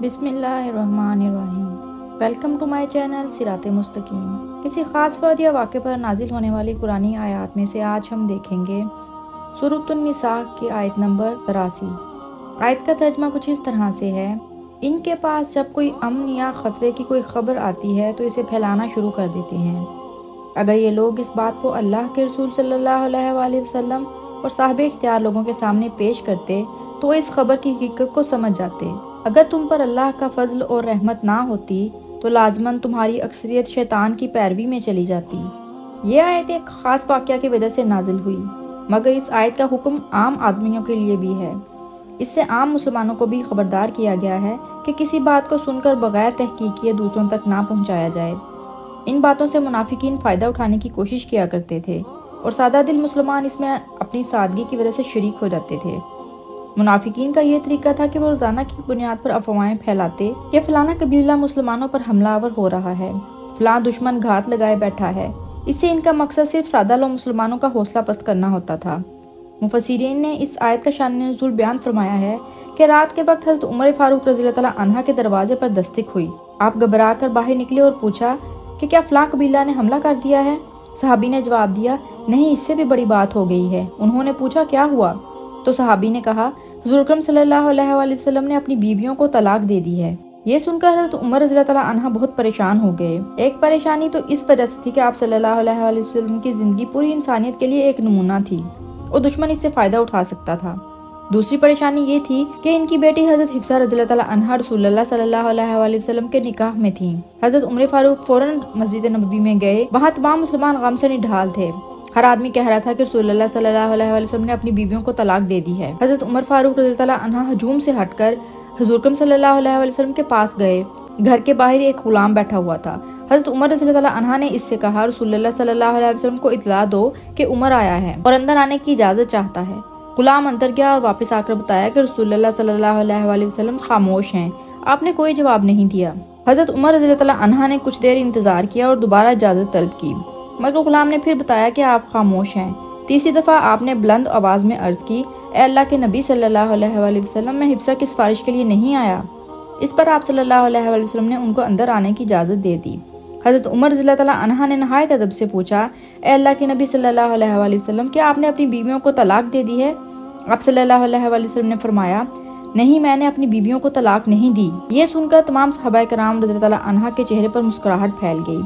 बिस्मिल्लाहिर्रहमानिर्रहीम। Welcome to my channel Sirate Mustaqeem. किसी खास फर्द या वाक़े पर नाजिल होने वाली कुरानी आयत में से आज हम देखेंगे सूरतुन निसा की आयत नंबर 83। आयत का तर्जमा कुछ इस तरह से है, इनके पास जब कोई अमन या ख़तरे की कोई खबर आती है तो इसे फैलाना शुरू कर देते हैं। अगर ये लोग इस बात को अल्लाह के रसूल सल्लल्लाहु अलैहि वसल्लम और साहिब इख्तियार लोगों के सामने पेश करते तो इस खबर की हकीकत को समझ जाते। अगर तुम पर अल्लाह का फजल और रहमत ना होती तो लाजमन तुम्हारी अक्सरियत शैतान की पैरवी में चली जाती। ये आयत एक ख़ास वाक़या की वजह से नाजिल हुई, मगर इस आयत का हुक्म आम आदमियों के लिए भी है। इससे आम मुसलमानों को भी खबरदार किया गया है कि किसी बात को सुनकर बगैर तहकीक किए दूसरों तक ना पहुँचाया जाए। इन बातों से मुनाफिकीन फ़ायदा उठाने की कोशिश किया करते थे और सादा दिल मुसलमान इसमें अपनी सादगी की वजह से शरीक हो जाते थे। मुनाफिकीन का यह तरीका था कि वो रोज़ाना की बुनियाद पर अफवाहें फैलाते कि फलाना कबीला मुसलमानों पर हमलावर हो रहा है, फलां दुश्मन घात लगाए बैठा है। इससे इनका मकसद सिर्फ सादा लोग मुसलमानों का हौसला पस्त करना होता था। मुफस्सिरीन ने इस आयत का शान नुज़ूल बयान फरमाया है कि रात के वक्त हज़रत उमर फारूक रज़ियल्लाहु तआला अन्हा के दरवाजे पर दस्तक हुई। आप घबरा कर बाहर निकले और पूछा कि क्या फलां कबीला ने हमला कर दिया है। सहाबी ने जवाब दिया, नहीं, इससे भी बड़ी बात हो गई है। उन्होंने पूछा, क्या हुआ? तो सहाबी ने कहा, हुज़ूर अकरम सल्लल्लाहु अलैहि वसल्लम ने अपनी बीवियों को तलाक दे दी है। ये सुनकर हज़रत उमर रज़ियल्लाहु तआला अन्हा बहुत परेशान हो गए। एक परेशानी तो इस वजह से थी कि आप सल्लल्लाहु अलैहि वसल्लम की जिंदगी पूरी इंसानियत के लिए एक नमूना थी और दुश्मन इससे फायदा उठा सकता था। दूसरी परेशानी ये थी कि इनकी बेटी हज़रत हिफ्सा रज़ियल्लाहु तआला अन्हा रसूलुल्लाह सल्लल्लाहु अलैहि वसल्लम के निकाह में थी। हज़रत उमर फारूक फौरन मस्जिद नबवी में गए। वहाँ तमाम मुसलमान गम से निढाल थे। हर आदमी कह रहा था कि रसूलुल्लाह सल्लल्लाहु अलैहि वसल्लम ने अपनी बीवियों को तलाक दे दी है। हज़रत उमर फारूक रज़ियल्लाहु तआला अन्हा हजूम से हटकर हुज़ूर अकरम सल्लल्लाहु अलैहि वसल्लम के पास गए। घर के बाहर एक गुलाम बैठा हुआ था। हज़रत उमर रज़ियल्लाहु तआला अन्हा ने इससे कहा, रसूलुल्लाह सल्लल्लाहु अलैहि वसल्लम को इत्तला दो कि उमर आया है और अंदर आने की इजाजत चाहता है। गुलाम अंदर गया और वापस आकर बताया कि रसूलुल्लाह सल्लल्लाहु अलैहि वसल्लम खामोश हैं। आपने कोई जवाब नहीं दिया। हज़रत उमर रज़ियल्लाहु तआला अन्हा ने कुछ देर इंतजार किया और दोबारा इजाजत तलब की, मगर गुलाम ने फिर बताया कि आप खामोश हैं। तीसरी दफा आपने बुलंद आवाज में अर्ज की, ए अल्लाह के नबी सल्लल्लाहु अलैहि वसल्लम, मैं हिफ्सा की सिफारिश के लिए नहीं आया। इस पर आप सल्लल्लाहु अलैहि वसल्लम ने उनको अंदर आने की इजाजत दे दी। हज़रत उमर रज़ियल्लाहु तआला अन्हा ने नहायत अदब से पूछा, ए अल्लाह के नबी सल्लल्लाहु अलैहि वसल्लम, क्या आपने अपनी बीवियों को तलाक दे दी है? आप सल्लल्लाहु अलैहि वसल्लम ने फरमाया, नहीं, मैंने अपनी बीवियों को तलाक नहीं दी। ये सुनकर तमाम सहाबाए कराम रज़ियल्लाहु तआला अन्हा के चेहरे पर मुस्कुराहट फैल गई।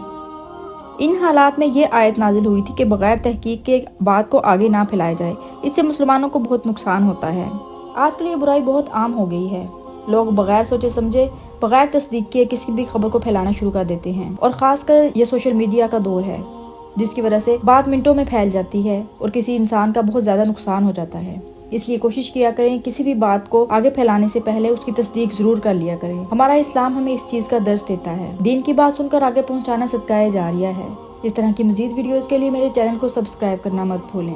इन हालात में ये आयत नाजिल हुई थी कि बगैर तहकीक के बात को आगे ना फैलाया जाए, इससे मुसलमानों को बहुत नुकसान होता है। आजकल ये बुराई बहुत आम हो गई है। लोग बगैर सोचे समझे, बगैर तस्दीक किए किसी भी खबर को फैलाना शुरू कर देते हैं और खासकर ये सोशल मीडिया का दौर है, जिसकी वजह से बात मिनटों में फैल जाती है और किसी इंसान का बहुत ज्यादा नुकसान हो जाता है। इसलिए कोशिश किया करें किसी भी बात को आगे फैलाने से पहले उसकी तस्दीक जरूर कर लिया करें। हमारा इस्लाम हमें इस चीज का दर्स देता है। दीन की बात सुनकर आगे पहुंचाना सदकाए जारिया है। इस तरह की मजीद वीडियोस के लिए मेरे चैनल को सब्सक्राइब करना मत भूलें।